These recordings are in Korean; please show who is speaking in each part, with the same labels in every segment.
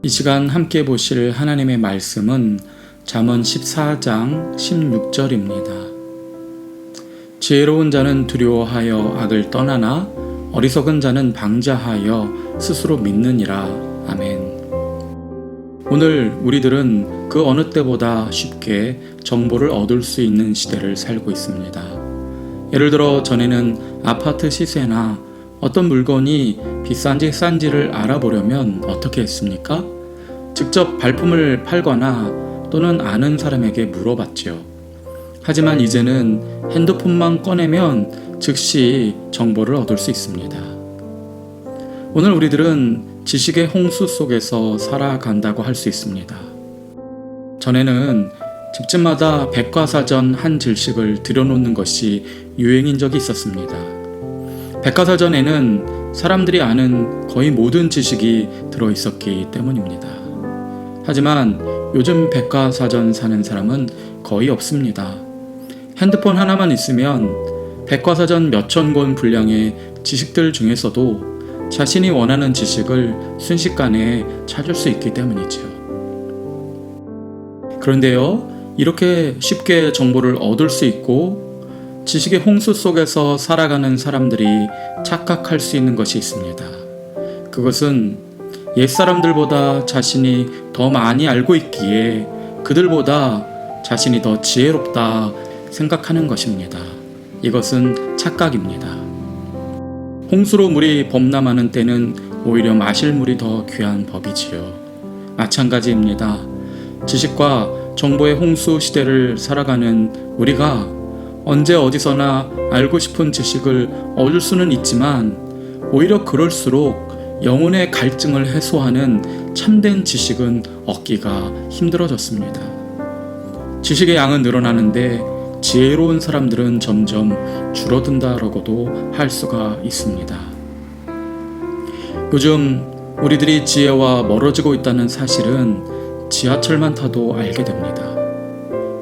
Speaker 1: 이 시간 함께 보실 하나님의 말씀은 잠언 14장 16절입니다. 지혜로운 자는 두려워하여 악을 떠나나 어리석은 자는 방자하여 스스로 믿느니라. 아멘. 오늘 우리들은 그 어느 때보다 쉽게 정보를 얻을 수 있는 시대를 살고 있습니다. 예를 들어 전에는 아파트 시세나 어떤 물건이 비싼지 싼지를 알아보려면 어떻게 했습니까? 직접 발품을 팔거나 또는 아는 사람에게 물어봤죠. 하지만 이제는 핸드폰만 꺼내면 즉시 정보를 얻을 수 있습니다. 오늘 우리들은 지식의 홍수 속에서 살아간다고 할 수 있습니다. 전에는 집집마다 백과사전 한 질씩을 들여놓는 것이 유행인 적이 있었습니다. 백과사전에는 사람들이 아는 거의 모든 지식이 들어있었기 때문입니다. 하지만 요즘 백과사전 사는 사람은 거의 없습니다. 핸드폰 하나만 있으면 백과사전 몇천 권 분량의 지식들 중에서도 자신이 원하는 지식을 순식간에 찾을 수 있기 때문이죠. 그런데요, 이렇게 쉽게 정보를 얻을 수 있고 지식의 홍수 속에서 살아가는 사람들이 착각할 수 있는 것이 있습니다. 그것은 옛사람들보다 자신이 더 많이 알고 있기에 그들보다 자신이 더 지혜롭다 생각하는 것입니다. 이것은 착각입니다. 홍수로 물이 범람하는 때는 오히려 마실 물이 더 귀한 법이지요. 마찬가지입니다. 지식과 정보의 홍수 시대를 살아가는 우리가 언제 어디서나 알고 싶은 지식을 얻을 수는 있지만 오히려 그럴수록 영혼의 갈증을 해소하는 참된 지식은 얻기가 힘들어졌습니다. 지식의 양은 늘어나는데 지혜로운 사람들은 점점 줄어든다라고도 할 수가 있습니다. 요즘 우리들이 지혜와 멀어지고 있다는 사실은 지하철만 타도 알게 됩니다.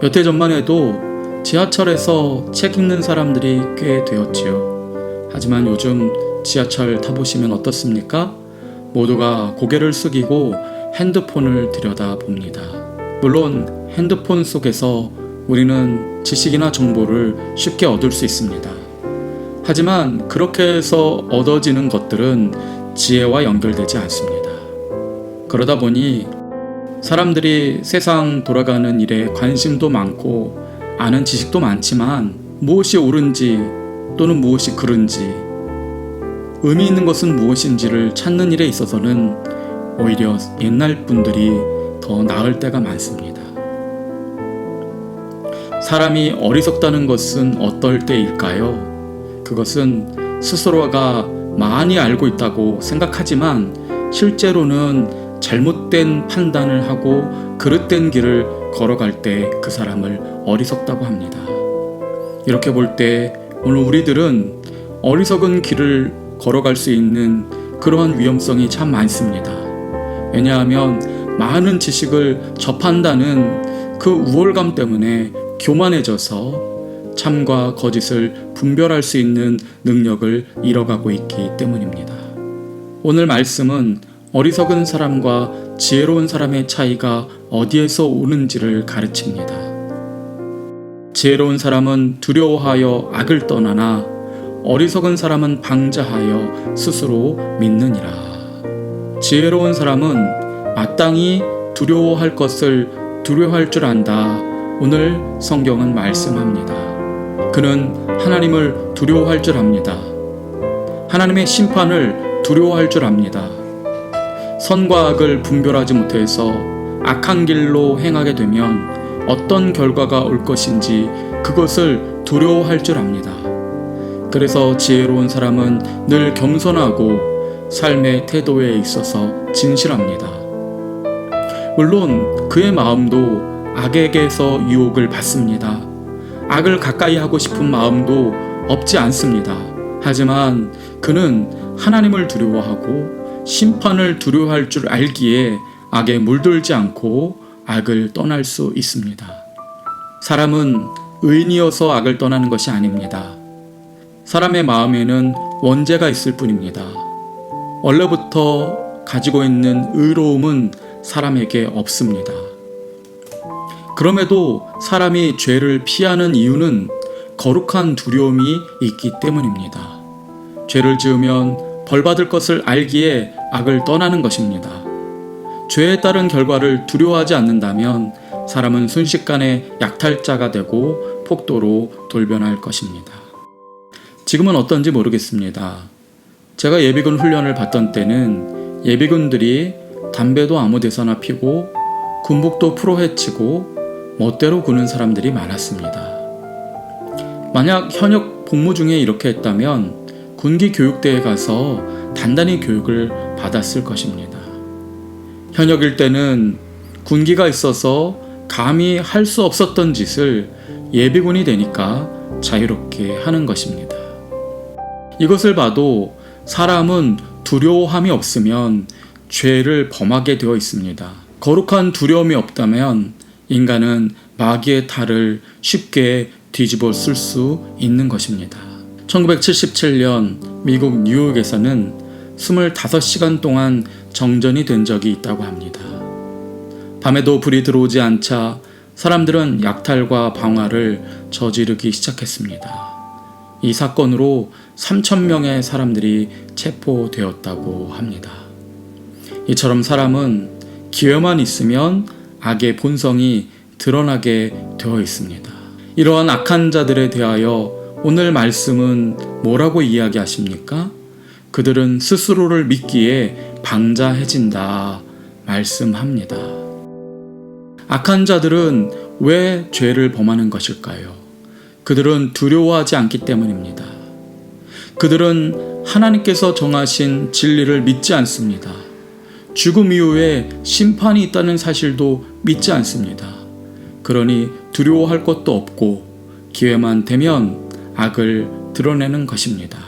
Speaker 1: 몇 해 전만 해도 지하철에서 책 읽는 사람들이 꽤 되었지요. 하지만 요즘 지하철 타보시면 어떻습니까? 모두가 고개를 숙이고 핸드폰을 들여다봅니다. 물론 핸드폰 속에서 우리는 지식이나 정보를 쉽게 얻을 수 있습니다. 하지만 그렇게 해서 얻어지는 것들은 지혜와 연결되지 않습니다. 그러다 보니 사람들이 세상 돌아가는 일에 관심도 많고 아는 지식도 많지만 무엇이 옳은지 또는 무엇이 그른지 의미 있는 것은 무엇인지를 찾는 일에 있어서는 오히려 옛날 분들이 더 나을 때가 많습니다. 사람이 어리석다는 것은 어떨 때일까요? 그것은 스스로가 많이 알고 있다고 생각하지만 실제로는 잘못된 판단을 하고 그릇된 길을 걸어갈 때 그 사람을 어리석다고 합니다. 이렇게 볼 때 오늘 우리들은 어리석은 길을 걸어갈 수 있는 그러한 위험성이 참 많습니다. 왜냐하면 많은 지식을 접한다는 그 우월감 때문에 교만해져서 참과 거짓을 분별할 수 있는 능력을 잃어가고 있기 때문입니다. 오늘 말씀은 어리석은 사람과 지혜로운 사람의 차이가 어디에서 오는지를 가르칩니다. 지혜로운 사람은 두려워하여 악을 떠나나 어리석은 사람은 방자하여 스스로 믿느니라. 지혜로운 사람은 마땅히 두려워할 것을 두려워할 줄 안다. 오늘 성경은 말씀합니다. 그는 하나님을 두려워할 줄 압니다. 하나님의 심판을 두려워할 줄 압니다. 선과 악을 분별하지 못해서 악한 길로 행하게 되면 어떤 결과가 올 것인지 그것을 두려워할 줄 압니다. 그래서 지혜로운 사람은 늘 겸손하고 삶의 태도에 있어서 진실합니다. 물론 그의 마음도 악에게서 유혹을 받습니다. 악을 가까이 하고 싶은 마음도 없지 않습니다. 하지만 그는 하나님을 두려워하고 심판을 두려워할 줄 알기에 악에 물들지 않고 악을 떠날 수 있습니다. 사람은 의인이어서 악을 떠나는 것이 아닙니다. 사람의 마음에는 원죄가 있을 뿐입니다. 원래부터 가지고 있는 의로움은 사람에게 없습니다. 그럼에도 사람이 죄를 피하는 이유는 거룩한 두려움이 있기 때문입니다. 죄를 지으면 벌받을 것을 알기에 악을 떠나는 것입니다. 죄에 따른 결과를 두려워하지 않는다면 사람은 순식간에 약탈자가 되고 폭도로 돌변할 것입니다. 지금은 어떤지 모르겠습니다. 제가 예비군 훈련을 받던 때는 예비군들이 담배도 아무 데서나 피고 군복도 풀어헤치고 멋대로 구는 사람들이 많았습니다. 만약 현역 복무 중에 이렇게 했다면 군기 교육대에 가서 단단히 교육을 받았을 것입니다. 현역일 때는 군기가 있어서 감히 할 수 없었던 짓을 예비군이 되니까 자유롭게 하는 것입니다. 이것을 봐도 사람은 두려워함이 없으면 죄를 범하게 되어 있습니다. 거룩한 두려움이 없다면 인간은 마귀의 탈을 쉽게 뒤집어 쓸 수 있는 것입니다. 1977년 미국 뉴욕에서는 25시간 동안 정전이 된 적이 있다고 합니다. 밤에도 불이 들어오지 않자 사람들은 약탈과 방화를 저지르기 시작했습니다. 이 사건으로 3,000명의 사람들이 체포되었다고 합니다. 이처럼 사람은 기회만 있으면 악의 본성이 드러나게 되어 있습니다. 이러한 악한 자들에 대하여 오늘 말씀은 뭐라고 이야기하십니까? 그들은 스스로를 믿기에 방자해진다 말씀합니다. 악한 자들은 왜 죄를 범하는 것일까요? 그들은 두려워하지 않기 때문입니다. 그들은 하나님께서 정하신 진리를 믿지 않습니다. 죽음 이후에 심판이 있다는 사실도 믿지 않습니다. 그러니 두려워할 것도 없고 기회만 되면 악을 드러내는 것입니다.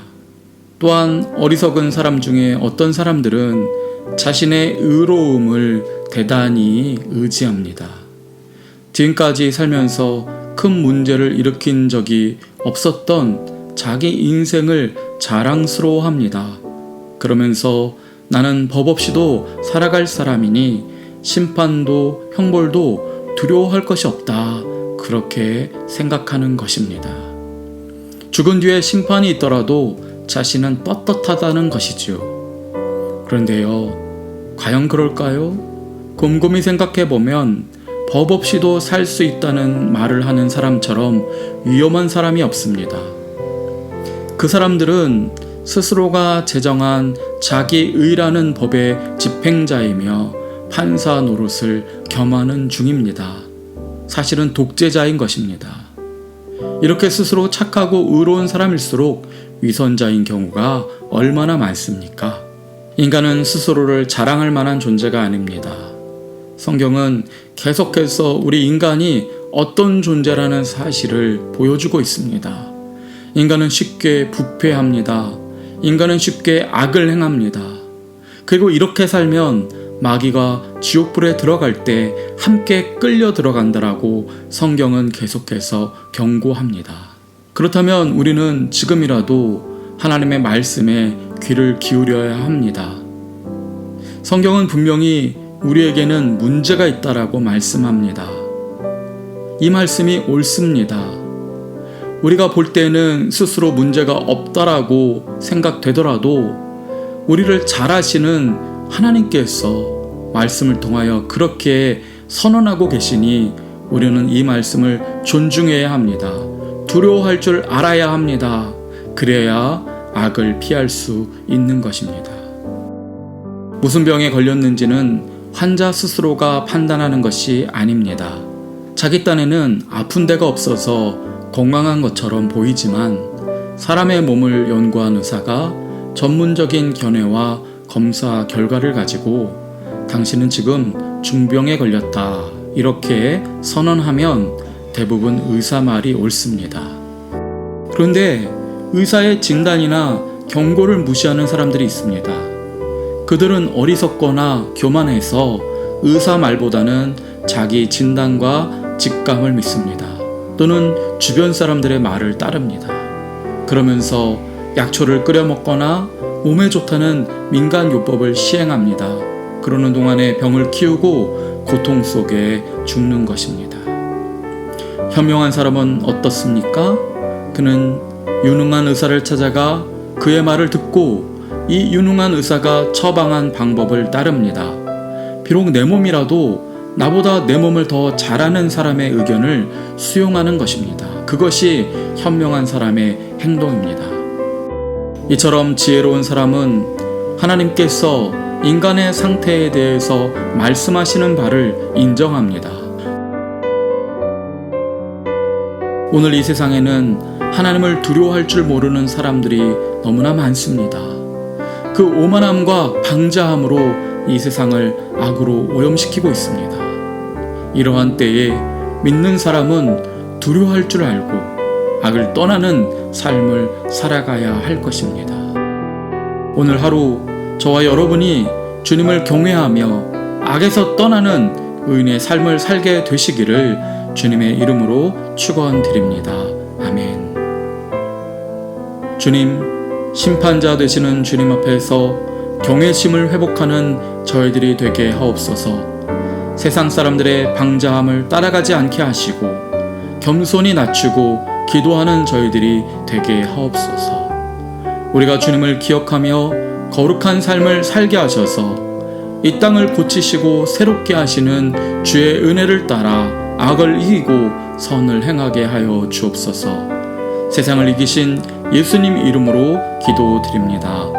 Speaker 1: 또한 어리석은 사람 중에 어떤 사람들은 자신의 의로움을 대단히 의지합니다. 지금까지 살면서 큰 문제를 일으킨 적이 없었던 자기 인생을 자랑스러워합니다. 그러면서 나는 법 없이도 살아갈 사람이니 심판도 형벌도 두려워할 것이 없다. 그렇게 생각하는 것입니다. 죽은 뒤에 심판이 있더라도 자신은 떳떳하다는 것이지요. 그런데요, 과연 그럴까요? 곰곰이 생각해보면 법 없이도 살 수 있다는 말을 하는 사람처럼 위험한 사람이 없습니다. 그 사람들은 스스로가 제정한 자기의라는 법의 집행자이며 판사 노릇을 겸하는 중입니다. 사실은 독재자인 것입니다. 이렇게 스스로 착하고 의로운 사람일수록 위선자인 경우가 얼마나 많습니까? 인간은 스스로를 자랑할 만한 존재가 아닙니다. 성경은 계속해서 우리 인간이 어떤 존재라는 사실을 보여주고 있습니다. 인간은 쉽게 부패합니다. 인간은 쉽게 악을 행합니다. 그리고 이렇게 살면 마귀가 지옥불에 들어갈 때 함께 끌려 들어간다라고 성경은 계속해서 경고합니다. 그렇다면 우리는 지금이라도 하나님의 말씀에 귀를 기울여야 합니다. 성경은 분명히 우리에게는 문제가 있다라고 말씀합니다. 이 말씀이 옳습니다. 우리가 볼 때는 스스로 문제가 없다라고 생각되더라도 우리를 잘 아시는 하나님께서 말씀을 통하여 그렇게 선언하고 계시니 우리는 이 말씀을 존중해야 합니다. 두려워할 줄 알아야 합니다. 그래야 악을 피할 수 있는 것입니다. 무슨 병에 걸렸는지는 환자 스스로가 판단하는 것이 아닙니다. 자기 딴에는 아픈 데가 없어서 건강한 것처럼 보이지만 사람의 몸을 연구한 의사가 전문적인 견해와 검사 결과를 가지고 당신은 지금 중병에 걸렸다 이렇게 선언하면 대부분 의사 말이 옳습니다. 그런데 의사의 진단이나 경고를 무시하는 사람들이 있습니다. 그들은 어리석거나 교만해서 의사 말보다는 자기 진단과 직감을 믿습니다. 또는 주변 사람들의 말을 따릅니다. 그러면서 약초를 끓여 먹거나 몸에 좋다는 민간요법을 시행합니다. 그러는 동안에 병을 키우고 고통 속에 죽는 것입니다. 현명한 사람은 어떻습니까? 그는 유능한 의사를 찾아가 그의 말을 듣고 이 유능한 의사가 처방한 방법을 따릅니다. 비록 내 몸이라도 나보다 내 몸을 더 잘 아는 사람의 의견을 수용하는 것입니다. 그것이 현명한 사람의 행동입니다. 이처럼 지혜로운 사람은 하나님께서 인간의 상태에 대해서 말씀하시는 바를 인정합니다. 오늘 이 세상에는 하나님을 두려워할 줄 모르는 사람들이 너무나 많습니다. 그 오만함과 방자함으로 이 세상을 악으로 오염시키고 있습니다. 이러한 때에 믿는 사람은 두려워할 줄 알고 악을 떠나는 삶을 살아가야 할 것입니다. 오늘 하루 저와 여러분이 주님을 경외하며 악에서 떠나는 의인의 삶을 살게 되시기를 주님의 이름으로 축원드립니다. 아멘. 주님, 심판자 되시는 주님 앞에서 경외심을 회복하는 저희들이 되게 하옵소서. 세상 사람들의 방자함을 따라가지 않게 하시고 겸손히 낮추고 기도하는 저희들이 되게 하옵소서. 우리가 주님을 기억하며 거룩한 삶을 살게 하셔서 이 땅을 고치시고 새롭게 하시는 주의 은혜를 따라 악을 이기고 선을 행하게 하여 주옵소서. 세상을 이기신 예수님 이름으로 기도드립니다.